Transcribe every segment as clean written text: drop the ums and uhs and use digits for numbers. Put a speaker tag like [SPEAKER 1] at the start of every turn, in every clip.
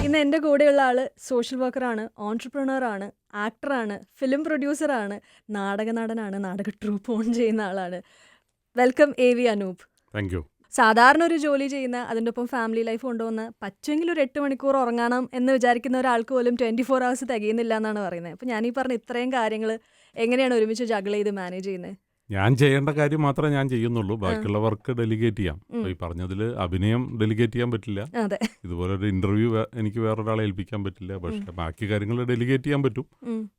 [SPEAKER 1] ഇന്ന് എൻ്റെ കൂടെയുള്ള ആള് സോഷ്യൽ വർക്കറാണ്, ഓൺട്രപ്രണറാണ്, ആക്ടറാണ്, ഫിലിം പ്രൊഡ്യൂസറാണ്, നാടക നടനാണ്, നാടക ട്രൂപ്പ് ഓൺ ചെയ്യുന്ന ആളാണ്. Welcome AV Anoop.
[SPEAKER 2] Thank you.
[SPEAKER 1] സാധാരണ ഒരു ജോലി ചെയ്യുന്ന, അതിൻ്റെ ഒപ്പം ഫാമിലി ലൈഫ് കൊണ്ടുവന്ന് പറ്റുമെങ്കിൽ ഒരു 8 മണിക്കൂർ ഉറങ്ങണം എന്ന് വിചാരിക്കുന്ന ഒരാൾക്ക് പോലും 24 hours തികയുന്നില്ല എന്നാണ് പറയുന്നത്. അപ്പോൾ ഞാൻ ഈ പറഞ്ഞ ഇത്രയും കാര്യങ്ങൾ എങ്ങനെയാണ് ഒരുമിച്ച് ജഗിൾ ചെയ്ത് മാനേജ് ചെയ്യുന്നത്?
[SPEAKER 2] ഞാൻ ചെയ്യേണ്ട കാര്യം മാത്രമേ ഞാൻ ചെയ്യുന്നുള്ളൂ, ബാക്കിയുള്ള വർക്ക് ഡെലിഗേറ്റ് ചെയ്യാം. ഈ പറഞ്ഞതിൽ അഭിനയം ഡെലിഗേറ്റ് ചെയ്യാൻ പറ്റില്ല,
[SPEAKER 1] അതെ,
[SPEAKER 2] ഇതുപോലെ ഒരു ഇന്റർവ്യൂ എനിക്ക് വേറൊരാളെ ഏൽപ്പിക്കാൻ പറ്റില്ല. പക്ഷേ ബാക്കി കാര്യങ്ങൾ ഡെലിഗേറ്റ് ചെയ്യാൻ പറ്റും.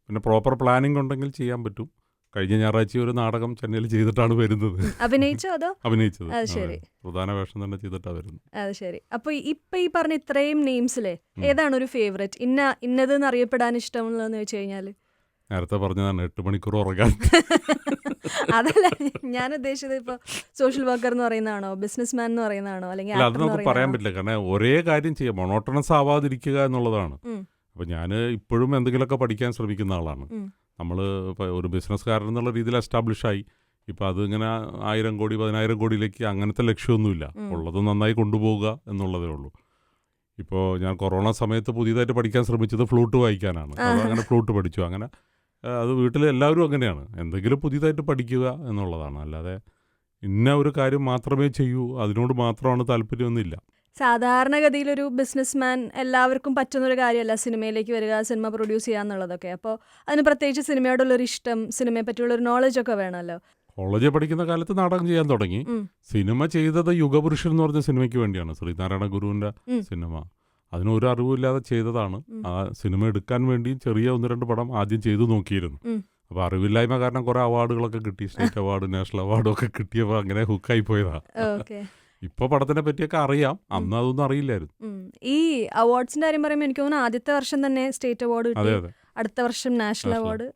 [SPEAKER 2] പിന്നെ പ്രോപ്പർ പ്ലാനിംഗ് ഉണ്ടെങ്കിൽ ചെയ്യാൻ പറ്റും. കഴിഞ്ഞ ഞായറാഴ്ച ഒരു നാടകം ചെന്നൈയിൽ ചെയ്തിട്ടാണ് വരുന്നത്.
[SPEAKER 1] അഭിനയിച്ചോ അതോ?
[SPEAKER 2] അഭിനയിച്ചത്.
[SPEAKER 1] അത് ശരി,
[SPEAKER 2] പ്രധാന വേഷം തന്നെ ചെയ്തിട്ടാണ് വരുന്നത്.
[SPEAKER 1] അത് ശരി. അപ്പൊ ഇപ്പൊ ഈ പറഞ്ഞ ഇത്രയും നെയിംസിലെ ഏതാണ് ഒരു ഫേവറേറ്റ്, ഇന്നതെന്ന് അറിയപ്പെടാൻ ഇഷ്ടമുള്ളതെന്ന് വെച്ച് കഴിഞ്ഞാല്?
[SPEAKER 2] നേരത്തെ പറഞ്ഞതാണ് 8 മണിക്കൂർ ഉറങ്ങാൻ.
[SPEAKER 1] അതല്ല ഞാൻ ഉദ്ദേശിച്ചത്, ഇപ്പൊ സോഷ്യൽ വർക്കർ എന്ന് പറയുന്നതാണോ, ബിസിനസ് മാൻ എന്ന് പറയുന്നതാണോ, അല്ലെങ്കിൽ
[SPEAKER 2] അല്ല, അത് നമുക്ക് പറയാൻ പറ്റില്ല. കാരണം ഒരേ കാര്യം ചെയ്യാം, മൊണോട്ടണസ് ആവാതിരിക്കുക എന്നുള്ളതാണ്. അപ്പം ഞാൻ ഇപ്പോഴും എന്തെങ്കിലുമൊക്കെ പഠിക്കാൻ ശ്രമിക്കുന്ന ആളാണ്. നമ്മൾ ഇപ്പോൾ ഒരു ബിസിനസ്സുകാരൻ എന്നുള്ള രീതിയിൽ എസ്റ്റാബ്ലിഷായി. ഇപ്പം അതിങ്ങനെ 1000 കോടി 10,000 കോടിയിലേക്ക് അങ്ങനത്തെ ലക്ഷ്യമൊന്നുമില്ല. ഉള്ളത് നന്നായി കൊണ്ടുപോവുക എന്നുള്ളതേ ഉള്ളൂ. ഇപ്പോൾ ഞാൻ കൊറോണ സമയത്ത് പുതിയതായിട്ട് പഠിക്കാൻ ശ്രമിച്ചത് ഫ്ലൂട്ട് വായിക്കാനാണ്. അപ്പോൾ അങ്ങനെ ഫ്ലൂട്ട് പഠിച്ചു. അങ്ങനെ അത് വീട്ടിൽ എല്ലാവരും അങ്ങനെയാണ്, എന്തെങ്കിലും പുതിയതായിട്ട് പഠിക്കുക എന്നുള്ളതാണ്. അല്ലാതെ ഇന്ന ഒരു കാര്യം മാത്രമേ ചെയ്യൂ, അതിനോട് മാത്രമാണ് താല്പര്യമൊന്നുമില്ല.
[SPEAKER 1] സാധാരണഗതിയിൽ ഒരു ബിസിനസ് മാൻ എല്ലാവർക്കും പറ്റുന്നൊരു കാര്യമല്ല സിനിമയിലേക്ക് വരിക, സിനിമ പ്രൊഡ്യൂസ് ചെയ്യുക എന്നുള്ളതൊക്കെ. അപ്പോൾ അതിന് പ്രത്യേകിച്ച് സിനിമയോടുള്ളൊരു ഇഷ്ടം, സിനിമയെ പറ്റിയുള്ളൊരു നോളജൊക്കെ വേണമല്ലോ.
[SPEAKER 2] കോളേജിൽ പഠിക്കുന്ന കാലത്ത് നാടകം ചെയ്യാൻ തുടങ്ങി. സിനിമ ചെയ്തത് യുഗപുരുഷൻ എന്ന് പറഞ്ഞ സിനിമയ്ക്ക് വേണ്ടിയാണ്, ശ്രീനാരായണ ഗുരുവിൻ്റെ സിനിമ. അതിനൊരു അറിവില്ലാതെ ചെയ്തതാണ്. ആ സിനിമ എടുക്കാൻ വേണ്ടി ചെറിയ 1-2 പടം ആദ്യം ചെയ്തു നോക്കിയിരുന്നു. അപ്പോൾ അറിവില്ലായ്മ കാരണം കുറേ അവാർഡുകളൊക്കെ കിട്ടി, സ്റ്റേറ്റ് അവാർഡ്, നാഷണൽ അവാർഡും ഒക്കെ കിട്ടിയപ്പോൾ അങ്ങനെ ഹുക്കായി പോയതാണ്. ഇപ്പോൾ പടത്തിനെ പറ്റിയൊക്കെ അറിയാം, അന്ന് അതൊന്നും അറിയില്ലായിരുന്നു.
[SPEAKER 1] ഈ അവാർഡ്സിന്റെ കാര്യം പറയുമ്പോൾ എനിക്ക് തോന്നുന്നു ആദ്യത്തെ വർഷം തന്നെ സ്റ്റേറ്റ് അവാർഡ് കിട്ടി, അടുത്ത വർഷം നാഷണൽ അവാർഡ്,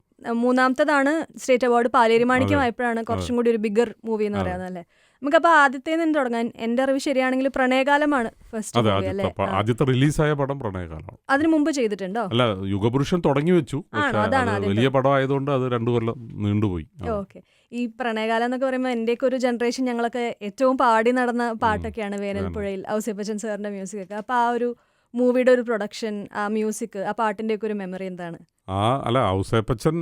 [SPEAKER 1] മൂന്നാമത്തതാണ് സ്റ്റേറ്റ് അവാർഡ് പാലേരി മാണിക്യമായപ്പോഴാണ് കുറച്ചും കൂടി ഒരു ബിഗർ മൂവി എന്ന് പറയുന്നത് അല്ലേ. നമുക്കപ്പോൾ ആദ്യത്തേന്ന് തന്നെ തുടങ്ങാൻ. എൻ്റെ അറിവ് ശരിയാണെങ്കിൽ പ്രണയകാലമാണ് ഫസ്റ്റ് മൂവി അല്ലേ?
[SPEAKER 2] ആദ്യത്തെ റിലീസായ പടം പ്രണയകാലമാണ്.
[SPEAKER 1] അതിന് മുമ്പ് ചെയ്തിട്ടുണ്ടോ?
[SPEAKER 2] അല്ല, യുഗപുരുഷൻ തുടങ്ങി വെച്ചു, വലിയ പടം ആയതുകൊണ്ട് അത് 2 കൊല്ലം നീണ്ടുപോയി.
[SPEAKER 1] ഓക്കെ. ഈ പ്രണയകാലം എന്നൊക്കെ പറയുമ്പോൾ എൻ്റെയൊക്കെ ഒരു ജനറേഷൻ ഞങ്ങളൊക്കെ ഏറ്റവും പാടി നടന്ന പാട്ടൊക്കെയാണ് വേനൽപ്പുഴയിൽ, ഔസേപ്പച്ചൻ സാറിൻ്റെ മ്യൂസിക് ഒക്കെ. അപ്പോൾ ആ ഒരു മൂവിയുടെ ഒരു പ്രൊഡക്ഷൻ, ആ മ്യൂസിക്, ആ പാട്ടിൻ്റെയൊക്കെ ഒരു മെമ്മറി എന്താണ്?
[SPEAKER 2] അല്ല, ഔസേപ്പച്ചൻ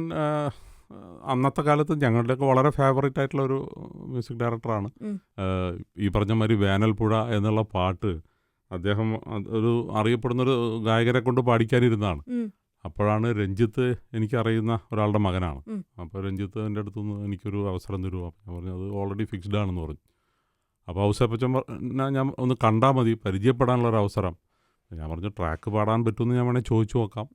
[SPEAKER 2] അന്നത്തെ കാലത്ത് ഞങ്ങളുടെയൊക്കെ വളരെ ഫേവറേറ്റ് ആയിട്ടുള്ള ഒരു മ്യൂസിക് ഡയറക്ടറാണ്. ഈ പറഞ്ഞ മാതിരി വേനൽപ്പുഴ എന്നുള്ള പാട്ട് അദ്ദേഹം ഒരു അറിയപ്പെടുന്നൊരു ഗായകരെ കൊണ്ട് പാടിക്കാനിരുന്നതാണ്. അപ്പോഴാണ് രഞ്ജിത്ത്, എനിക്കറിയുന്ന ഒരാളുടെ മകനാണ്. അപ്പോൾ രഞ്ജിത്ത് എൻ്റെ അടുത്തുനിന്ന് എനിക്കൊരു അവസരം തരുമോ? ഞാൻ പറഞ്ഞു അത് ഓൾറെഡി ഫിക്സ്ഡ് ആണെന്ന് പറഞ്ഞു. അപ്പോൾ ഔസേപ്പച്ചൻ ഞാൻ ഒന്ന് കണ്ടാൽ മതി, പരിചയപ്പെടാനുള്ളൊരു അവസരം. ഞാൻ പറഞ്ഞു ട്രാക്ക് പാടാൻ പറ്റുമെന്ന് ഞാൻ വേണമെങ്കിൽ ചോദിച്ചു നോക്കാം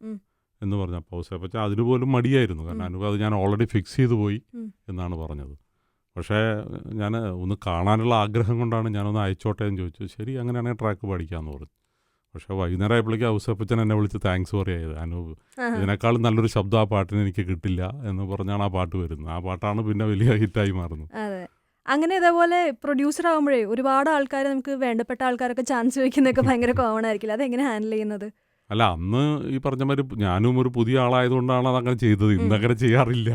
[SPEAKER 2] എന്ന് പറഞ്ഞു. അപ്പോൾ ഔസേപ്പച്ചൻ അതിനുപോലും മടിയായിരുന്നു. കാരണം അത് ഞാൻ ഓൾറെഡി ഫിക്സ് ചെയ്ത് പോയി എന്നാണ് പറഞ്ഞത്. പക്ഷേ ഞാൻ ഒന്ന് കാണാനുള്ള ആഗ്രഹം കൊണ്ടാണ് ഞാനൊന്ന് അയച്ചോട്ടെ എന്ന് ചോദിച്ചു. ശരി, അങ്ങനെയാണെങ്കിൽ ട്രാക്ക് പാടിക്കാമെന്ന് പറഞ്ഞു. പക്ഷേ വൈകുന്നേരം ആയപ്പോഴേക്കും ഔസേപ്പച്ചൻ എന്നെ വിളിച്ച് താങ്ക്സ് പറയായത്. അനൂപ്, ഇതിനേക്കാളും നല്ലൊരു ശബ്ദം ആ പാട്ടിന് എനിക്ക് കിട്ടില്ല എന്ന് പറഞ്ഞാണ് ആ പാട്ട് വരുന്നത്. ആ പാട്ടാണ് പിന്നെ വലിയ ഹിറ്റായി മാറുന്നത്.
[SPEAKER 1] അങ്ങനെ ഇതേപോലെ പ്രൊഡ്യൂസർ ആകുമ്പോഴേ ഒരുപാട് ആൾക്കാർ, നമുക്ക് വേണ്ടപ്പെട്ട ആൾക്കാരൊക്കെ ചാൻസ് വയ്ക്കുന്നതൊക്കെ ഭയങ്കര കോമൺ ആയിരിക്കില്ല. അതെങ്ങനെ ഹാൻഡിൽ ചെയ്യുന്നത്?
[SPEAKER 2] അല്ല, അന്ന് ഈ പറഞ്ഞ മാതിരി ഞാനും ഒരു പുതിയ ആളായതുകൊണ്ടാണ് അതങ്ങനെ ചെയ്തത്. ഇന്നങ്ങനെ ചെയ്യാറില്ല.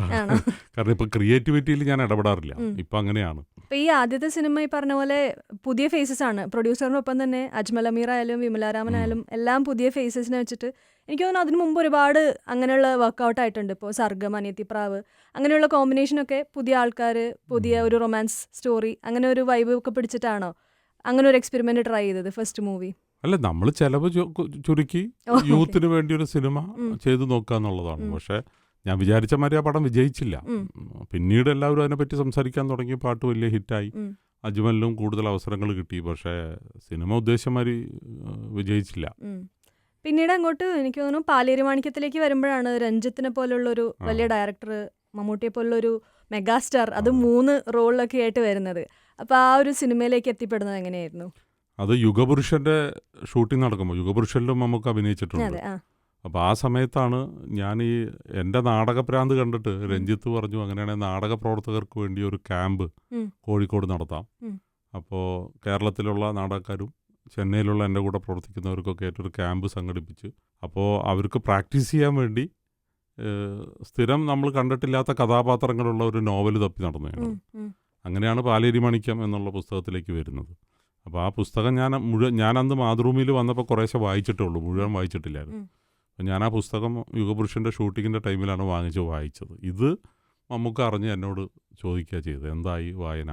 [SPEAKER 2] കാരണം ഇപ്പം ക്രിയേറ്റിവിറ്റിയിൽ ഞാൻ ഇടപെടാറില്ല. ഇപ്പം അങ്ങനെയാണ്. ഇപ്പം
[SPEAKER 1] ഈ ആദ്യത്തെ സിനിമ ഈ പറഞ്ഞ പോലെ പുതിയ ഫേസസ് ആണ്. പ്രൊഡ്യൂസറിനൊപ്പം തന്നെ അജ്മൽ അമീർ ആയാലും വിമലാരാമനായാലും എല്ലാം പുതിയ ഫേസസിനെ വെച്ചിട്ട് എനിക്ക് തോന്നുന്നു അതിന് മുമ്പ് ഒരുപാട് അങ്ങനെയുള്ള വർക്കൗട്ട് ആയിട്ടുണ്ട്. ഇപ്പോൾ സർഗം, അനിയത്തിപ്രാവ്, അങ്ങനെയുള്ള കോമ്പിനേഷനൊക്കെ പുതിയ ആൾക്കാർ, പുതിയ ഒരു റൊമാൻസ് സ്റ്റോറി, അങ്ങനെ ഒരു വൈബ് ഒക്കെ പിടിച്ചിട്ടാണോ അങ്ങനെ ഒരു എക്സ്പെരിമെന്റ് ട്രൈ ചെയ്തത് ഫസ്റ്റ് മൂവി?
[SPEAKER 2] അല്ല, നമ്മൾ ചിലവ് ചുരുക്കി യൂത്തിന് വേണ്ടി ഒരു സിനിമ ചെയ്തു നോക്കുക എന്നുള്ളതാണ്. പക്ഷേ ഞാൻ വിചാരിച്ച മാതിരി ആ പടം വിജയിച്ചില്ല. പിന്നീട് എല്ലാവരും അതിനെപ്പറ്റി സംസാരിക്കാൻ തുടങ്ങി, പാട്ട് വലിയ ഹിറ്റായി, അജ്മലിനും കൂടുതൽ അവസരങ്ങൾ കിട്ടി. പക്ഷേ സിനിമ ഉദ്ദേശിച്ച മാതിരി വിജയിച്ചില്ല.
[SPEAKER 1] പിന്നീട് അങ്ങോട്ട് എനിക്ക് തോന്നുന്നു പാലേരി മാണിക്യത്തിലേക്ക് വരുമ്പോഴാണ് രഞ്ജിത്തിനെ പോലുള്ളൊരു വലിയ ഡയറക്ടർ, മമ്മൂട്ടിയെ പോലുള്ളൊരു മെഗാസ്റ്റാർ, അത് 3 റോളിലൊക്കെ ആയിട്ട് വരുന്നത്. അപ്പോൾ ആ ഒരു സിനിമയിലേക്ക് എത്തിപ്പെടുന്നത് എങ്ങനെയായിരുന്നു?
[SPEAKER 2] അത് യുഗപുരുഷൻ്റെ ഷൂട്ടിംഗ് നടക്കുമ്പോൾ, യുഗപുരുഷനിലും നമുക്ക് അഭിനയിച്ചിട്ടുണ്ട്. അപ്പോൾ ആ സമയത്താണ് ഞാൻ എൻ്റെ നാടകപ്രാന്ത് കണ്ടിട്ട് രഞ്ജിത്ത് പറഞ്ഞു, അങ്ങനെയാണെങ്കിൽ നാടക പ്രവർത്തകർക്ക് വേണ്ടി ഒരു ക്യാമ്പ് കോഴിക്കോട് നടത്താം. അപ്പോൾ കേരളത്തിലുള്ള നാടകക്കാരും ചെന്നൈയിലുള്ള എൻ്റെ കൂടെ പ്രവർത്തിക്കുന്നവർക്കൊക്കെ ആയിട്ടൊരു ക്യാമ്പ് സംഘടിപ്പിച്ച്, അപ്പോൾ അവർക്ക് പ്രാക്ടീസ് ചെയ്യാൻ വേണ്ടി സ്ഥിരം നമ്മൾ കണ്ടിട്ടില്ലാത്ത കഥാപാത്രങ്ങളുള്ള ഒരു നോവൽ തപ്പി നടന്നു. അങ്ങനെയാണ് പാലേരി മാണിക്യം എന്നുള്ള പുസ്തകത്തിലേക്ക് വരുന്നത്. അപ്പോൾ ആ പുസ്തകം ഞാൻ അന്ന് മാതൃഭൂമിയിൽ വന്നപ്പോൾ കുറേശ്ശെ വായിച്ചിട്ടേ ഉള്ളൂ, മുഴുവൻ വായിച്ചിട്ടില്ലായിരുന്നു. അപ്പോൾ ഞാൻ ആ പുസ്തകം യുഗപുരുഷൻ്റെ ഷൂട്ടിങ്ങിൻ്റെ ടൈമിലാണ് വായിച്ചത്. ഇത് നമുക്ക് അറിഞ്ഞ് എന്നോട് ചോദിക്കുക ചെയ്തത് എന്തായി വായന.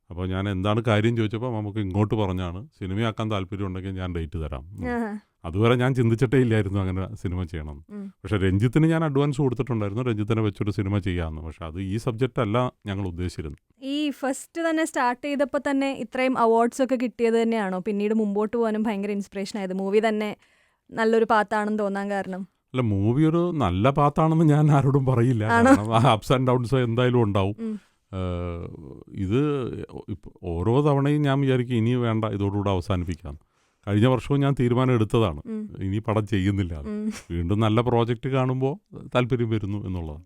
[SPEAKER 2] അപ്പോൾ ഞാൻ എന്താണ് കാര്യം ചോദിച്ചപ്പോൾ നമുക്ക് ഇങ്ങോട്ട് പറഞ്ഞാണ് സിനിമയാക്കാൻ താല്പര്യം ഉണ്ടെങ്കിൽ ഞാൻ ഡേറ്റ് തരാം. അതുവരെ ഞാൻ ചിന്തിച്ചിട്ടേ ഇല്ലായിരുന്നു അങ്ങനെ സിനിമ ചെയ്യണം. പക്ഷേ രഞ്ജിത്തിന് ഞാൻ അഡ്വാൻസ് കൊടുത്തിട്ടുണ്ടായിരുന്നു, രഞ്ജിത്തിനെ വെച്ചൊരു സിനിമ ചെയ്യാമെന്ന്. പക്ഷെ അത് ഈ സബ്ജക്റ്റ് അല്ല ഞങ്ങൾ ഉദ്ദേശിച്ചിരുന്നു.
[SPEAKER 1] ഈ ഫസ്റ്റ് തന്നെ സ്റ്റാർട്ട് ചെയ്തപ്പോൾ തന്നെ ഇത്രയും അവാർഡ്സ് ഒക്കെ കിട്ടിയത് തന്നെയാണോ പിന്നീട് മുമ്പോട്ട് പോകാനും ഭയങ്കര ഇൻസ്പിറേഷൻ ആയത്? മൂവി തന്നെ നല്ലൊരു പാത്താണെന്ന് തോന്നാൻ കാരണം?
[SPEAKER 2] അല്ല, മൂവി ഒരു നല്ല പാത്താണെന്ന് ഞാൻ ആരോടും പറയില്ല. കാരണം അപ്സ് ആൻഡ് ഡൗൺസ് എന്തായാലും ഉണ്ടാവും. ഇത് ഓരോ തവണയും ഞാൻ വിചാരിക്കും ഇനി വേണ്ട, ഇതോടുകൂടെ അവസാനിപ്പിക്കാം. കഴിഞ്ഞ വർഷവും ഞാൻ തീരുമാനം എടുത്തതാണ് ഇനി പടം ചെയ്യുന്നില്ല. വീണ്ടും നല്ല പ്രോജക്റ്റ് കാണുമ്പോൾ താല്പര്യം വരുന്നു എന്നുള്ളതാണ്.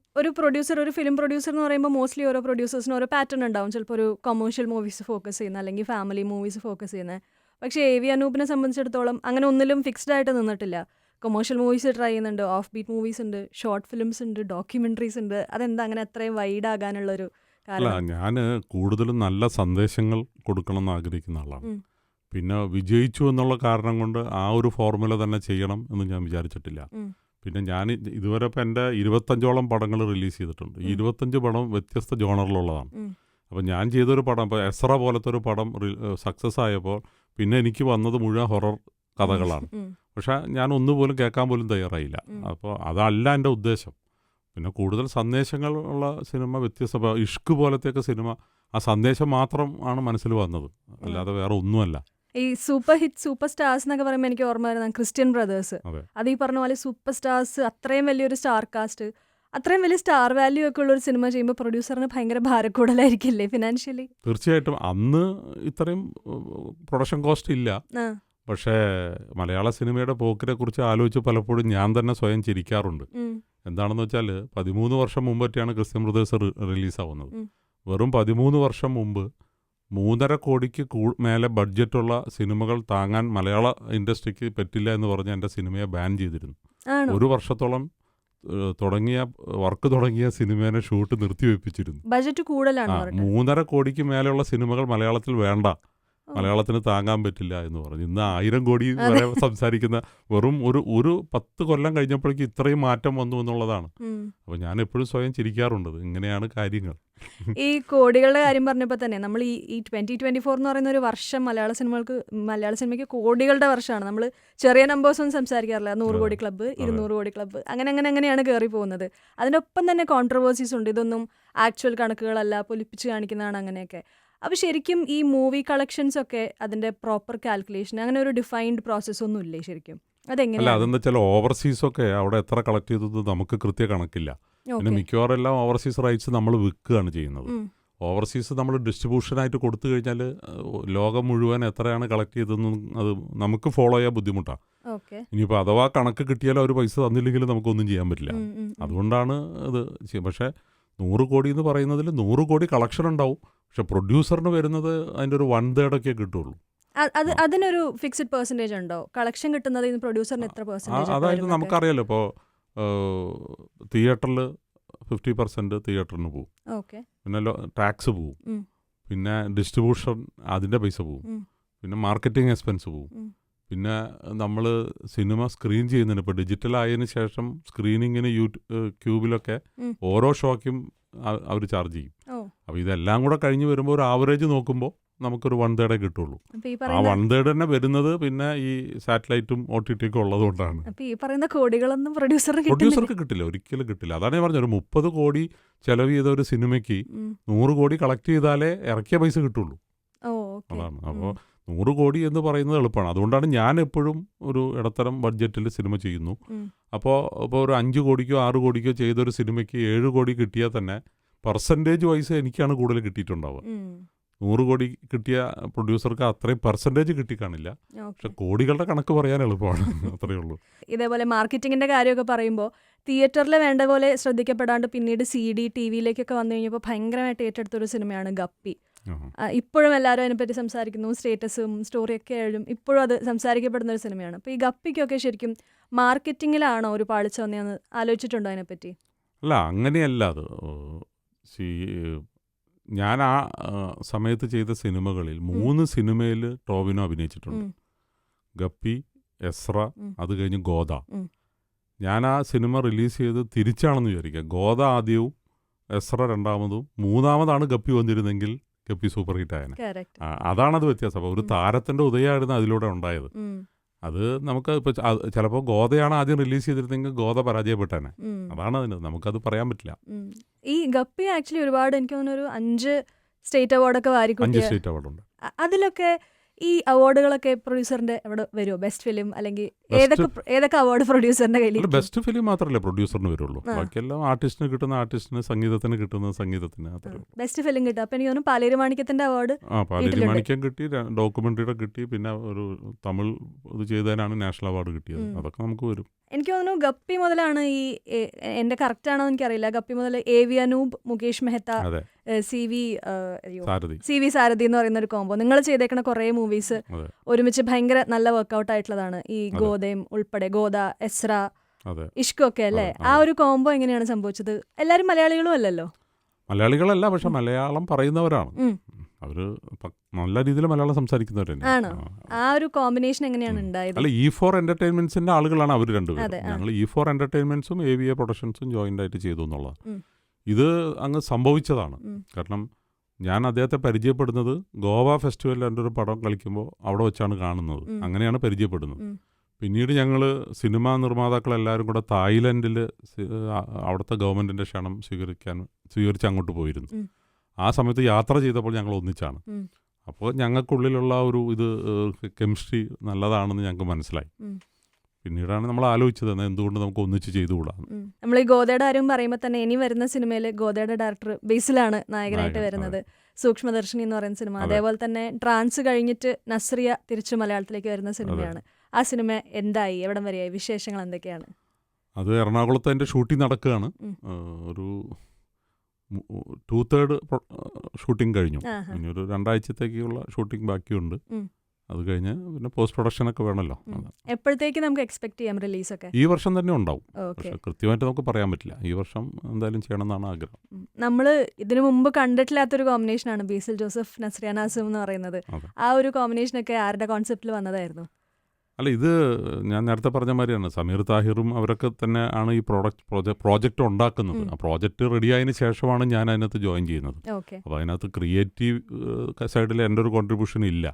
[SPEAKER 1] ഒരു ഫിലിം പ്രൊഡ്യൂസർ എന്ന് പറയുമ്പോൾ മോസ്റ്റ്ലി ഓരോ പ്രൊഡ്യൂസേഴ്സിന് ഓരോ പാറ്റേൺ ഉണ്ടാവും. ചിലപ്പോൾ ഒരു കൊമേഴ്ഷ്യൽ മൂവീസ് ഫോക്കസ് ചെയ്യുന്ന, അല്ലെങ്കിൽ ഫാമിലി മൂവീസ് ഫോക്കസ് ചെയ്യുന്നത്. പക്ഷേ AV അനൂപിനെ സംബന്ധിച്ചിടത്തോളം അങ്ങനെ ഒന്നിലും ഫിക്സ്ഡ് ആയിട്ട് നിന്നിട്ടില്ല. കൊമേഴ്ഷ്യൽ മൂവീസ് ട്രൈ ചെയ്യുന്നുണ്ട്, ഓഫ് ബീറ്റ് മൂവീസ് ഉണ്ട്, ഷോർട്ട് ഫിലിംസ് ഉണ്ട്, ഡോക്യുമെൻ്ററീസ് ഉണ്ട്. അതെന്താ അങ്ങനെ അത്രയും വൈഡ് ആകാനുള്ളൊരു
[SPEAKER 2] അല്ല, ഞാൻ കൂടുതലും നല്ല സന്ദേശങ്ങൾ കൊടുക്കണം എന്ന് ആഗ്രഹിക്കുന്ന ആളാണ്. പിന്നെ വിജയിച്ചു എന്നുള്ള കാരണം കൊണ്ട് ആ ഒരു ഫോർമുല തന്നെ ചെയ്യണം എന്ന് ഞാൻ വിചാരിച്ചിട്ടില്ല. പിന്നെ ഞാൻ ഇതുവരെ ഇപ്പം എൻ്റെ 25ഓളം പടങ്ങൾ റിലീസ് ചെയ്തിട്ടുണ്ട്. 25 പടം വ്യത്യസ്ത ജോണറിലുള്ളതാണ്. അപ്പോൾ ഞാൻ ചെയ്തൊരു പടം, ഇപ്പോൾ എസ്ര പോലത്തെ ഒരു പടം സക്സസ് ആയപ്പോൾ പിന്നെ എനിക്ക് വന്നത് മുഴുവൻ ഹൊറർ കഥകളാണ്. പക്ഷേ ഞാൻ ഒന്നുപോലും കേൾക്കാൻ പോലും തയ്യാറായില്ല. അപ്പോൾ അതല്ല എൻ്റെ ഉദ്ദേശം. പിന്നെ കൂടുതൽ സന്ദേശങ്ങൾ ഉള്ള സിനിമ, വ്യത്യസ്ത ഇഷ്ക് പോലത്തെയൊക്കെ സിനിമ, ആ സന്ദേശം മാത്രം ആണ് മനസ്സിൽ വന്നത്, അല്ലാതെ വേറെ ഒന്നുമല്ല.
[SPEAKER 1] ഈ സൂപ്പർ ഹിറ്റ് സൂപ്പർ സ്റ്റാർസ് എന്നൊക്കെ പറയുമ്പോൾ എനിക്ക് ഓർമ്മ വരുന്നത് ക്രിസ്ത്യൻ ബ്രദേഴ്സ്. അത് ഈ പറഞ്ഞ പോലെ സൂപ്പർ സ്റ്റാർസ്, അത്രയും വലിയൊരു സ്റ്റാർ കാസ്റ്റ്, അത്രയും വലിയ സ്റ്റാർ വാല്യൂ ഒക്കെ ഉള്ള ഒരു സിനിമ ചെയ്യുമ്പോൾ പ്രൊഡ്യൂസറിന് ഭയങ്കര ഭാരക്കൂടലായിരിക്കില്ലേ ഫിനാൻഷ്യലി?
[SPEAKER 2] തീർച്ചയായിട്ടും. അന്ന് ഇത്രയും പ്രൊഡക്ഷൻ കോസ്റ്റ് ഇല്ല. പക്ഷേ മലയാള സിനിമയുടെ പോക്കിനെ കുറിച്ച് ആലോചിച്ച് പലപ്പോഴും ഞാൻ തന്നെ സ്വയം ചിരിക്കാറുണ്ട്. എന്താണെന്ന് വെച്ചാൽ 13 വർഷം മുമ്പൊക്കെയാണ് ക്രിസ്ത്യൻ ബ്രദേഴ്സ് റിലീസാവുന്നത്. വെറും 13 വർഷം മുമ്പ് 3.5 കോടിക്ക് മേലെ ബഡ്ജറ്റുള്ള സിനിമകൾ താങ്ങാൻ മലയാള ഇൻഡസ്ട്രിക്ക് പറ്റില്ല എന്ന് പറഞ്ഞ് എൻ്റെ സിനിമയെ ബാൻ ചെയ്തിരുന്നു. ഒരു വർഷത്തോളം വർക്ക് തുടങ്ങിയ സിനിമേനെ ഷൂട്ട് നിർത്തിവെപ്പിച്ചിരുന്നു.
[SPEAKER 1] ബഡ്ജറ്റ് കൂടുതലാണ്.
[SPEAKER 2] 3.5 കോടിക്ക് മേലെയുള്ള സിനിമകൾ മലയാളത്തിൽ വേണ്ട, മലയാളത്തിന് താങ്ങാൻ പറ്റില്ല എന്ന് പറഞ്ഞു. ഇന്ന് 1000 കോടി വരെ സംസാരിക്കുന്ന വെറും ഒരു 10 കൊല്ലം കഴിഞ്ഞപ്പോഴേക്കും ഇത്രയും മാറ്റം വന്നു എന്നുള്ളതാണ്. അപ്പോൾ ഞാൻ എപ്പോഴും സ്വയം ചിരിക്കാറുണ്ട്. ഇങ്ങനെയാണ് കാര്യങ്ങൾ.
[SPEAKER 1] ഈ കോടികളുടെ കാര്യം പറഞ്ഞപ്പോൾ തന്നെ നമ്മൾ ഈ 2024 എന്ന് പറയുന്ന ഒരു വർഷം മലയാള സിനിമയ്ക്ക് കോടികളുടെ വർഷമാണ്. നമ്മൾ ചെറിയ നമ്പേഴ്സ് ഒന്നും സംസാരിക്കാറില്ല. 100 കോടി ക്ലബ്ബ്, 200 കോടി ക്ലബ്ബ്, അങ്ങനെയാണ് കയറി പോകുന്നത്. അതിനൊപ്പം തന്നെ കോൺട്രവേഴ്സീസ് ഉണ്ട്. ഇതൊന്നും ആക്ച്വൽ കണക്കുകളല്ല, പൊലിപ്പിച്ച് കാണിക്കുന്നതാണ്, അങ്ങനെയൊക്കെ. അപ്പോൾ ശരിക്കും ഈ മൂവി കളക്ഷൻസ് ഒക്കെ അതിൻ്റെ പ്രോപ്പർ കാൽക്കുലേഷൻ, അങ്ങനെ ഒരു ഡിഫൈൻഡ് പ്രോസസ്സ് ഒന്നും ഇല്ലേ ശരിക്കും?
[SPEAKER 2] അല്ല, അതെന്താ വെച്ചാൽ ഓവർസീസൊക്കെ അവിടെ എത്ര കളക്ട് ചെയ്തത് നമുക്ക് കൃത്യ കണക്കില്ല. പിന്നെ മിക്കവാറും എല്ലാം ഓവർസീസ് റൈറ്റ്സ് നമ്മൾ വിൽക്കുകയാണ് ചെയ്യുന്നത്. ഓവർസീസ് നമ്മൾ ഡിസ്ട്രിബ്യൂഷനായിട്ട് കൊടുത്തു കഴിഞ്ഞാൽ ലോകം മുഴുവൻ എത്രയാണ് കളക്ട് ചെയ്തതെന്നും അത് നമുക്ക് ഫോളോ ചെയ്യാൻ ബുദ്ധിമുട്ടാണ്. ഇനിയിപ്പോൾ അഥവാ കണക്ക് കിട്ടിയാലും അവർ പൈസ തന്നില്ലെങ്കിൽ നമുക്കൊന്നും ചെയ്യാൻ പറ്റില്ല. അതുകൊണ്ടാണ് ഇത്. പക്ഷേ 100 കോടി എന്ന് പറയുന്നതിൽ 100 കോടി കളക്ഷൻ ഉണ്ടാവും. പക്ഷെ പ്രൊഡ്യൂസറിന് വരുന്നത് അതിൻ്റെ ഒരു 1/3 ഒക്കെ കിട്ടുള്ളൂ.
[SPEAKER 1] അതിനൊരു ഫിക്സ്ഡ് പെർസെൻറ്റേജ് ഉണ്ടോ? കളക്ഷൻ കിട്ടുന്നത് പ്രൊഡ്യൂസറിന് എത്ര പെർസെൻറ്റേജ്?
[SPEAKER 2] അതായത് നമുക്കറിയാലോ, ഇപ്പോൾ തിയേറ്ററിൽ 50% തിയേറ്ററിന് പോവും, പിന്നെ ടാക്സ് പോവും, പിന്നെ ഡിസ്ട്രിബ്യൂഷൻ അതിൻ്റെ പൈസ പോവും, പിന്നെ മാർക്കറ്റിംഗ് എക്സ്പെൻസ് പോവും, പിന്നെ നമ്മൾ സിനിമ സ്ക്രീൻ ചെയ്യുന്നതിന് ഇപ്പോൾ ഡിജിറ്റൽ ആയതിനു ശേഷം സ്ക്രീനിങ്ങിന് ക്യൂബിലൊക്കെ ഓരോ ഷോയ്ക്കും അവർ ചാർജ് ചെയ്യും. അപ്പോൾ ഇതെല്ലാം കൂടെ കഴിഞ്ഞ് വരുമ്പോൾ ഒരു ആവറേജ് നോക്കുമ്പോൾ നമുക്കൊരു 1/3 കിട്ടുള്ളൂ. ആ 1/3 തന്നെ വരുന്നത് പിന്നെ ഈ സാറ്റലൈറ്റും OTT ഒക്കെ ഉള്ളതുകൊണ്ടാണ്. പ്രൊഡ്യൂസർക്ക് കിട്ടില്ല, ഒരിക്കലും കിട്ടില്ല. അതാണ് ഞാൻ പറഞ്ഞത്, ഒരു 30 കോടി ചെലവ് ചെയ്ത ഒരു സിനിമയ്ക്ക് 100 കോടി കളക്ട് ചെയ്താലേ ഇറക്കിയ പൈസ കിട്ടുള്ളൂ. അതാണ്. അപ്പോൾ 100 കോടി എന്ന് പറയുന്നത് എളുപ്പമാണ്. അതുകൊണ്ടാണ് ഞാൻ എപ്പോഴും ഒരു ഇടത്തരം ബഡ്ജറ്റിൽ സിനിമ ചെയ്യുന്നു. അപ്പോൾ ഒരു 5 കോടിക്കോ 6 കോടിക്കോ ചെയ്തൊരു സിനിമയ്ക്ക് 7 കോടി കിട്ടിയാൽ തന്നെ പെർസെൻറ്റേജ് വൈസ് എനിക്കാണ് കൂടുതൽ കിട്ടിയിട്ടുണ്ടാവുക. 100 കോടി കിട്ടിയ പ്രൊഡ്യൂസർക്ക് അത്രയും പെർസെൻറ്റേജ് കിട്ടിക്കാണില്ല. പക്ഷെ കോടികളുടെ കണക്ക് പറയാൻ എളുപ്പമാണ്, അത്രയേ ഉള്ളൂ.
[SPEAKER 1] ഇതേപോലെ മാർക്കറ്റിങ്ങിൻ്റെ കാര്യമൊക്കെ പറയുമ്പോൾ തിയേറ്ററിൽ വേണ്ട പോലെ ശ്രദ്ധിക്കപ്പെടാണ്ട് പിന്നീട് CD, TV-യിലേക്കൊക്കെ വന്നു കഴിഞ്ഞപ്പോൾ ഭയങ്കരമായിട്ട് ഏറ്റെടുത്തൊരു സിനിമയാണ് ഗപ്പി. ഇപ്പോഴും എല്ലാവരും അതിനെപ്പറ്റി സംസാരിക്കുന്നു, സ്റ്റേറ്റസും സ്റ്റോറിയൊക്കെ ആയാലും ഇപ്പോഴും അത് സംസാരിക്കപ്പെടുന്ന ഒരു സിനിമയാണ്. അപ്പോൾ ഈ ഗപ്പിക്കൊക്കെ ശരിക്കും മാർക്കറ്റിങ്ങിലാണോ ഒരു പാളിച്ച വന്നതെന്ന് ആലോചിച്ചിട്ടുണ്ടോ അതിനെപ്പറ്റി?
[SPEAKER 2] അല്ല, അങ്ങനെയല്ല. അത് ഞാൻ ആ സമയത്ത് ചെയ്ത സിനിമകളിൽ 3 സിനിമയിൽ ടോവിനോ അഭിനയിച്ചിട്ടുണ്ട്. ഗപ്പി, എസ്ര, അത് കഴിഞ്ഞ് ഗോദ. ഞാൻ ആ സിനിമ റിലീസ് ചെയ്ത് തിരിച്ചാണെന്ന് വിചാരിക്കുക. ഗോദ ആദ്യവും എസ്ര രണ്ടാമതും, മൂന്നാമതാണ് ഗപ്പി വന്നിരുന്നെങ്കിൽ ഗപ്പി സൂപ്പർ ഹിറ്റ് ആയനെ. അതാണത് വ്യത്യാസം. അപ്പോൾ ഒരു താരത്തിൻ്റെ ഉദയമായിരുന്നു അതിലൂടെ ഉണ്ടായത്. അത് നമുക്ക് ഇപ്പോൾ ചിലപ്പോൾ ഗോദയാണ് ആദ്യം റിലീസ് ചെയ്തിരുന്നെങ്കിൽ ഗോദ പരാജയപ്പെട്ടേനെ. അതാണ് അതിന്, നമുക്കത് പറയാൻ പറ്റില്ല.
[SPEAKER 1] ഈ ഗപ്പി ആക്ച്വലി ഒരുപാട്, എനിക്ക് തോന്നുന്നു ഒരു 5 സ്റ്റേറ്റ് അവാർഡൊക്കെ
[SPEAKER 2] 5 സ്റ്റേറ്റ് അവാർഡുണ്ട്.
[SPEAKER 1] അതിലൊക്കെ ഈ അവാർഡുകളൊക്കെ പ്രൊഡ്യൂസറിന്റെ അവിടെ വരുമോ? ബെസ്റ്റ് ഫിലിം അല്ലെങ്കിൽ ഏതൊക്കെ അവാർഡ് പ്രൊഡ്യൂസറിന്റെ കയ്യിൽ?
[SPEAKER 2] ബെസ്റ്റ് ഫിലിം മാത്രമല്ലേ പ്രൊഡ്യൂസറിന് വരുള്ളൂ. ബാക്കിയെല്ലാം ആർട്ടിസ്റ്റിന് കിട്ടുന്ന ആർട്ടിസ്റ്റിന്, സംഗീതത്തിന് കിട്ടുന്നത് സംഗീതത്തിന്.
[SPEAKER 1] ബെസ്റ്റ് ഫിലിം കിട്ടും. അപ്പം എനിക്ക് തോന്നുന്നു പാലേരി മാണിക്യത്തിന്റെ അവാർഡ്.
[SPEAKER 2] പാലേരി മാണിക്യം കിട്ടി, ഡോക്യുമെന്ററിയുടെ കിട്ടി, പിന്നെ ഒരു തമിഴ് ഇത് ചെയ്തതിനാണ് നാഷണൽ അവാർഡ് കിട്ടിയത്. അതൊക്കെ നമുക്ക് വരും.
[SPEAKER 1] എനിക്ക് തോന്നുന്നു ഗപ്പി മുതലാണ് ഈ, എൻ്റെ കറക്റ്റ് ആണോ എനിക്കറിയില്ല, ഗപ്പി മുതൽ AV അനൂപ്, മുകേഷ് മെഹ്ത്ത, CV സാരഥി എന്ന് പറയുന്ന ഒരു കോംബോ. നിങ്ങൾ ചെയ്തേക്കണ കുറേ മൂവീസ് ഒരുമിച്ച് ഭയങ്കര നല്ല വർക്കൗട്ട് ആയിട്ടുള്ളതാണ്. ഈ ഗോദയും ഉൾപ്പെടെ, ഗോദ, എസ്ര, ഇഷ്കൊക്കെ അല്ലേ? ആ ഒരു കോംബോ എങ്ങനെയാണ് സംഭവിച്ചത്? എല്ലാവരും മലയാളികളും അല്ലല്ലോ.
[SPEAKER 2] മലയാളികളല്ല, പക്ഷെ മലയാളം പറയുന്നവരാണ്. അവര് നല്ല രീതിയിൽ മലയാളം സംസാരിക്കുന്നവരാണ്.
[SPEAKER 1] ആ ഒരു കോമ്പിനേഷൻ എങ്ങനെയാണ് ഉണ്ടായത്?
[SPEAKER 2] അല്ല, E4 എന്റർടൈൻമെന്റ്സിന്റെ ആളുകളാണ് അവർ രണ്ടുപേരും. ഞങ്ങൾ E4 എന്റർടൈൻമെന്റ്സും AVA പ്രൊഡക്ഷൻസും ജോയിന്റ് ആയിട്ട് ചെയ്തു എന്നുള്ളത്. ഇത് അങ്ങ് സംഭവിച്ചതാണ്. കാരണം ഞാൻ അദ്ദേഹത്തെ പരിചയപ്പെടുന്നത് ഗോവ ഫെസ്റ്റിവലിൽ എൻ്റെ ഒരു പടം കളിക്കുമ്പോൾ അവിടെ വെച്ചാണ് കാണുന്നത്. അങ്ങനെയാണ് പരിചയപ്പെടുന്നത്. പിന്നീട് ഞങ്ങൾ സിനിമാ നിർമ്മാതാക്കളെല്ലാവരും കൂടെ തായ്ലൻഡിൽ അവിടുത്തെ ഗവൺമെൻറ്റിൻ്റെ ക്ഷണം സ്വീകരിച്ച് അങ്ങോട്ട് പോയിരുന്നു. ആ സമയത്ത് യാത്ര ചെയ്തപ്പോൾ ഞങ്ങൾ ഒന്നിച്ചാണ്. അപ്പോൾ ഞങ്ങൾക്കുള്ളിലുള്ള ഒരു ഇത് കെമിസ്ട്രി നല്ലതാണെന്ന് ഞങ്ങൾക്ക് മനസ്സിലായി. പിന്നീടാണ് നമ്മൾ ആലോചിച്ചത് എന്തുകൊണ്ട് നമുക്ക് ഒന്നിച്ച് ചെയ്തുകൂടാ.
[SPEAKER 1] നമ്മൾ ഈ ഗോദയുടെ കാര്യം പറയുമ്പോൾ തന്നെ ഇനി വരുന്ന സിനിമയിൽ ഗോദയുടെ ഡയറക്ടർ ബേസിലാണ് നായകനായിട്ട് വരുന്നത്. സൂക്ഷ്മദർശിനി എന്ന് പറയുന്ന സിനിമ. അതേപോലെ തന്നെ ട്രാൻസ് കഴിഞ്ഞിട്ട് നസ്രിയ തിരിച്ചു മലയാളത്തിലേക്ക് വരുന്ന സിനിമയാണ്. ആ സിനിമ എന്തായി, എവിടം വരെയായി, വിശേഷങ്ങൾ എന്തൊക്കെയാണ്?
[SPEAKER 2] അത് എറണാകുളത്ത് അതിൻ്റെ ഷൂട്ടിംഗ് നടക്കുകയാണ്. ഒരു 2/3 ഷൂട്ടിംഗ് കഴിഞ്ഞു. ഇനി ഒരു 2 ആഴ്ചത്തേക്കുള്ള ഷൂട്ടിംഗ് ബാക്കിയുണ്ട്. അത് കഴിഞ്ഞ് പിന്നെ പോസ്റ്റ് പ്രൊഡക്ഷനൊക്കെ വേണമല്ലോ.
[SPEAKER 1] എപ്പോഴത്തേക്ക് നമുക്ക് എക്സ്പെക്ട് ചെയ്യാം റിലീസൊക്കെ?
[SPEAKER 2] ഈ വർഷം തന്നെ ഉണ്ടാവും. പക്ഷേ കൃത്യമായിട്ട് നമുക്ക് പറയാൻ പറ്റില്ല. ഈ വർഷം എന്തായാലും ചെയ്യണമെന്നാണ് ആഗ്രഹം.
[SPEAKER 1] നമ്മൾ ഇതിനു മുമ്പ് കണ്ടിട്ടില്ലാത്തൊരു കോമ്പിനേഷനാണ് ബേസിൽ ജോസഫ്, നസ്രിയ നാസിം എന്ന് പറയുന്നത്. ആ ഒരു കോമ്പിനേഷനൊക്കെ ആരുടെ കോൺസെപ്റ്റിൽ വന്നതായിരുന്നു?
[SPEAKER 2] അല്ല, ഇത് ഞാൻ നേരത്തെ പറഞ്ഞ മാതിരിയാണ്. സമീർ താഹിറും അവരൊക്കെ തന്നെ ആണ് ഈ പ്രോജക്റ്റ് ഉണ്ടാക്കുന്നത്. ആ പ്രോജക്റ്റ് റെഡിയായതിനു ശേഷമാണ് ഞാൻ അതിനകത്ത് ജോയിൻ ചെയ്യുന്നത്. അപ്പോൾ അതിനകത്ത് ക്രിയേറ്റീവ് സൈഡിൽ എൻ്റെ ഒരു കോൺട്രിബ്യൂഷൻ ഇല്ല.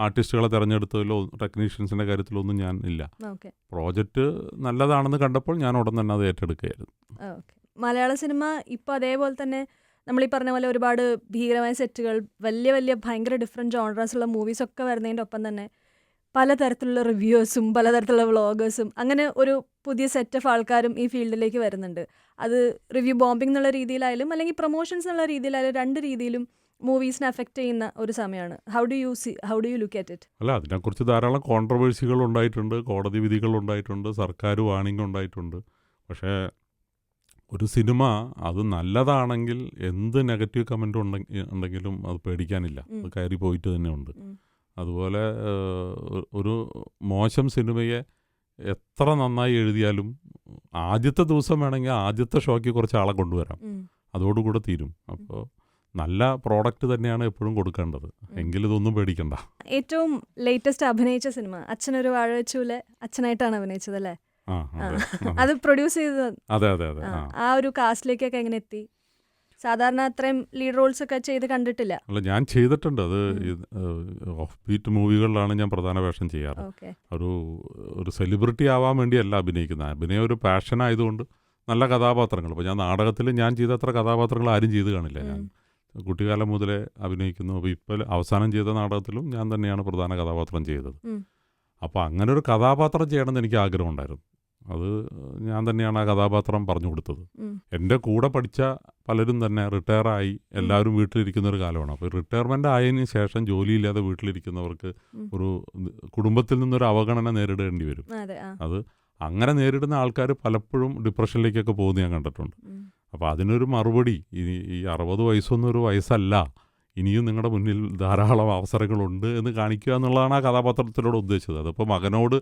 [SPEAKER 2] ആർട്ടിസ്റ്റുകളെ തിരഞ്ഞെടുത്തതിലോ ടെക്നീഷ്യൻസിൻ്റെ കാര്യത്തിലൊന്നും ഞാൻ ഇല്ല. പ്രോജക്റ്റ് നല്ലതാണെന്ന് കണ്ടപ്പോൾ ഞാൻ ഉടൻ തന്നെ അത് ഏറ്റെടുക്കുകയായിരുന്നു.
[SPEAKER 1] മലയാള സിനിമ ഇപ്പോൾ അതേപോലെ തന്നെ നമ്മൾ ഈ പറഞ്ഞ പോലെ ഒരുപാട് ഭീകരമായ സെറ്റുകൾ, വലിയ വലിയ ഭയങ്കര ഡിഫറെൻറ്റ് ജോൺറാസുള്ള മൂവീസൊക്കെ വരുന്നതിൻ്റെ ഒപ്പം തന്നെ പലതരത്തിലുള്ള റിവ്യൂസും പലതരത്തിലുള്ള വ്ളോഗേഴ്സും, അങ്ങനെ ഒരു പുതിയ സെറ്റ് ഓഫ് ആൾക്കാരും ഈ ഫീൽഡിലേക്ക് വരുന്നുണ്ട്. അത് റിവ്യൂ ബോംബിംഗ് എന്നുള്ള രീതിയിലായാലും അല്ലെങ്കിൽ പ്രൊമോഷൻസ് എന്നുള്ള രീതിയിലായാലും, 2 രീതിയിലും മൂവീസിനെ അഫക്റ്റ് ചെയ്യുന്ന ഒരു സമയമാണ്. How do you look at it?
[SPEAKER 2] അല്ല, അതിനെക്കുറിച്ച് ധാരാളം കോൺട്രവേഴ്സികൾ ഉണ്ടായിട്ടുണ്ട്, കോടതി വിധികൾ ഉണ്ടായിട്ടുണ്ട്, സർക്കാർ വാണിംഗ് ഉണ്ടായിട്ടുണ്ട്. പക്ഷേ ഒരു സിനിമ അത് നല്ലതാണെങ്കിൽ എന്ത് നെഗറ്റീവ് കമൻറ്റ് ഉണ്ടെങ്കിലും അത് പേടിക്കാനില്ല. അത് കയറി പോയിട്ട് തന്നെ ഉണ്ട്. അതുപോലെ ഒരു മോശം സിനിമയെ എത്ര നന്നായി എഴുതിയാലും ആദ്യത്തെ ദിവസം വേണമെങ്കിൽ ആദ്യത്തെ ഷോയ്ക്ക് കുറച്ച് ആളെ കൊണ്ടുവരാം, അതോടുകൂടെ തീരും. അപ്പോൾ നല്ല പ്രോഡക്റ്റ് തന്നെയാണ് എപ്പോഴും കൊടുക്കേണ്ടത്. എങ്കിലും ഇതൊന്നും പേടിക്കണ്ട.
[SPEAKER 1] ഏറ്റവും ലേറ്റസ്റ്റ് അഭിനയിച്ച സിനിമ അച്ഛനൊരു വാഴ വെച്ചൂലെ, അച്ഛനായിട്ടാണ് അഭിനയിച്ചത് അല്ലേ? അത് പ്രൊഡ്യൂസ് ചെയ്തത്.
[SPEAKER 2] അതെ അതെ അതെ.
[SPEAKER 1] ആ ഒരു കാസ്റ്റിലേക്കൊക്കെ എങ്ങനെ എത്തി? സാധാരണ അത്രയും ലീഡ് റോൾസ് ഒക്കെ ചെയ്ത് കണ്ടിട്ടില്ല.
[SPEAKER 2] അല്ല, ഞാൻ ചെയ്തിട്ടുണ്ട്. അത് ഓഫ് ബീറ്റ് മൂവികളിലാണ് ഞാൻ പ്രധാന വേഷം ചെയ്യാറ്. ഒരു സെലിബ്രിറ്റി ആവാൻ വേണ്ടിയല്ല അഭിനയിക്കുന്നത്. അഭിനയം ഒരു പാഷൻ ആയതുകൊണ്ട് നല്ല കഥാപാത്രങ്ങൾ. ഇപ്പോൾ ഞാൻ നാടകത്തിൽ ഞാൻ ചെയ്തത്ര കഥാപാത്രങ്ങൾ ആരും ചെയ്ത് കാണില്ല. ഞാൻ കുട്ടിക്കാലം മുതലേ അഭിനയിക്കുന്നു. അപ്പോൾ ഇപ്പോൾ അവസാനം ചെയ്ത നാടകത്തിലും ഞാൻ തന്നെയാണ് പ്രധാന കഥാപാത്രം ചെയ്തത്. അപ്പോൾ അങ്ങനെ ഒരു കഥാപാത്രം ചെയ്യണമെന്ന് എനിക്ക് ആഗ്രഹമുണ്ടായിരുന്നു. അത് ഞാൻ തന്നെയാണ് ആ കഥാപാത്രം പറഞ്ഞു കൊടുത്തത്. എൻ്റെ കൂടെ പഠിച്ച പലരും തന്നെ റിട്ടയറായി എല്ലാവരും വീട്ടിലിരിക്കുന്ന ഒരു കാലമാണ്. അപ്പോൾ റിട്ടയർമെൻ്റ് ആയതിനു ശേഷം ജോലിയില്ലാതെ വീട്ടിലിരിക്കുന്നവർക്ക് ഒരു കുടുംബത്തിൽ നിന്നൊരു അവഗണന നേരിടേണ്ടി വരും. അത് അങ്ങനെ നേരിടുന്ന ആൾക്കാർ പലപ്പോഴും ഡിപ്രഷനിലേക്കൊക്കെ പോകുന്നത് ഞാൻ കണ്ടിട്ടുണ്ട്. അപ്പോൾ അതിനൊരു മറുപടി ഈ 60 വയസ്സൊന്നും ഒരു വയസ്സല്ല, ഇനിയും നിങ്ങളുടെ മുന്നിൽ ധാരാളം അവസരങ്ങളുണ്ട് എന്ന് കാണിക്കുക എന്നുള്ളതാണ് ആ കഥാപാത്രത്തിലൂടെ ഉദ്ദേശിച്ചത്. അതിപ്പോൾ മകനോട്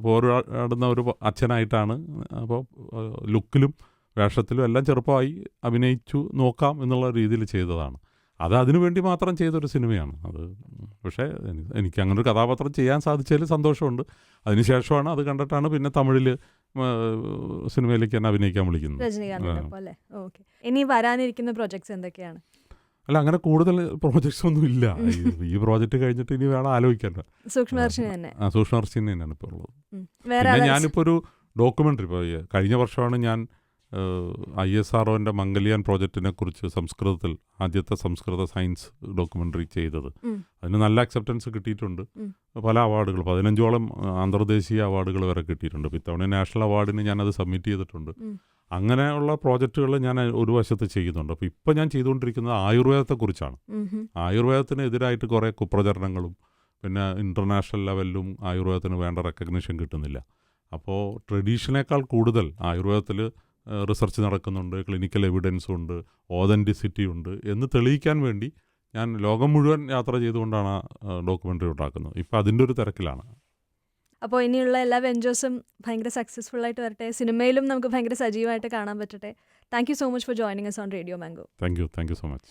[SPEAKER 2] പോരാടുന്ന ഒരു അച്ഛനായിട്ടാണ്. അപ്പോൾ ലുക്കിലും വേഷത്തിലും എല്ലാം ചെറുപ്പമായി അഭിനയിച്ചു നോക്കാം എന്നുള്ള രീതിയിൽ ചെയ്തതാണ്. അത് അതിനു വേണ്ടി മാത്രം ചെയ്തൊരു സിനിമയാണ് അത്. പക്ഷേ എനിക്ക് അങ്ങനെ ഒരു കഥാപാത്രം ചെയ്യാൻ സാധിച്ചതിൽ സന്തോഷമുണ്ട്. അതിനുശേഷമാണ് അത് കണ്ടിട്ടാണ് പിന്നെ തമിഴിൽ സിനിമയിലേക്ക് തന്നെ അഭിനയിക്കാൻ വിളിക്കുന്നത്.
[SPEAKER 1] രജനീകാന്തിനൊപ്പം അല്ലേ? ഓക്കെ. ഇനി വരാനിരിക്കുന്ന പ്രൊജക്ട്സ് എന്തൊക്കെയാണ്?
[SPEAKER 2] അല്ല, അങ്ങനെ കൂടുതൽ പ്രോജക്ട്സ് ഒന്നും ഇല്ല. ഈ പ്രോജക്റ്റ് കഴിഞ്ഞിട്ട് ഇനി വേണം ആലോചിക്കാൻ.
[SPEAKER 1] സൂക്ഷ്മദർശിനി തന്നെ.
[SPEAKER 2] സൂക്ഷ്മദർശിനി തന്നെയാണ് ഇപ്പോൾ ഉള്ളത്.
[SPEAKER 1] വേറെ
[SPEAKER 2] പിന്നെ ഞാനിപ്പോൾ ഒരു ഡോക്യുമെൻ്ററി, ഇപ്പോൾ കഴിഞ്ഞ വർഷമാണ് ഞാൻ ISROൻ്റെ മംഗലിയാൻ പ്രോജക്റ്റിനെ കുറിച്ച് സംസ്കൃതത്തിൽ ആദ്യത്തെ സംസ്കൃത സയൻസ് ഡോക്യുമെൻ്ററി ചെയ്തത്. അതിന് നല്ല അക്സെപ്റ്റൻസ് കിട്ടിയിട്ടുണ്ട്. പല അവാർഡുകൾ 15ഓളം അന്തർദേശീയ അവാർഡുകൾ വരെ കിട്ടിയിട്ടുണ്ട്. ഇപ്പോൾ ഇത്തവണ നാഷണൽ അവാർഡിന് ഞാനത് സബ്മിറ്റ് ചെയ്തിട്ടുണ്ട്. അങ്ങനെയുള്ള പ്രോജക്റ്റുകൾ ഞാൻ ഒരു വശത്ത് ചെയ്യുന്നുണ്ട്. അപ്പോൾ ഇപ്പോൾ ഞാൻ ചെയ്തുകൊണ്ടിരിക്കുന്നത് ആയുർവേദത്തെക്കുറിച്ചാണ്. ആയുർവേദത്തിന് എതിരായിട്ട് കുറേ കുപ്രചരണങ്ങളും പിന്നെ ഇൻ്റർനാഷണൽ ലെവലിലും ആയുർവേദത്തിന് വേണ്ട റെക്കഗ്നിഷൻ കിട്ടുന്നില്ല. അപ്പോൾ ട്രഡീഷനേക്കാൾ കൂടുതൽ ആയുർവേദത്തിൽ റിസർച്ച് നടക്കുന്നുണ്ട്, ക്ലിനിക്കൽ എവിഡൻസും ഉണ്ട്, ഓതൻറ്റിസിറ്റി ഉണ്ട് എന്ന് തെളിയിക്കാൻ വേണ്ടി ഞാൻ ലോകം മുഴുവൻ യാത്ര ചെയ്തുകൊണ്ടാണ് ഡോക്യുമെൻ്ററി ഉണ്ടാക്കുന്നത്. ഇപ്പോൾ അതിൻ്റെ ഒരു തിരക്കിലാണ്.
[SPEAKER 1] അപ്പോൾ ഇനിയുള്ള എല്ലാ വെഞ്ചേഴ്സും ഭയങ്കര സക്സസ്ഫുൾ ആയിട്ട് വരട്ടെ. സിനിമയിലും നമുക്ക് ഭയങ്കര സജീവമായിട്ട് കാണാൻ പറ്റട്ടെ. Thank you so much for joining us on radio Mango.
[SPEAKER 2] Thank you so much.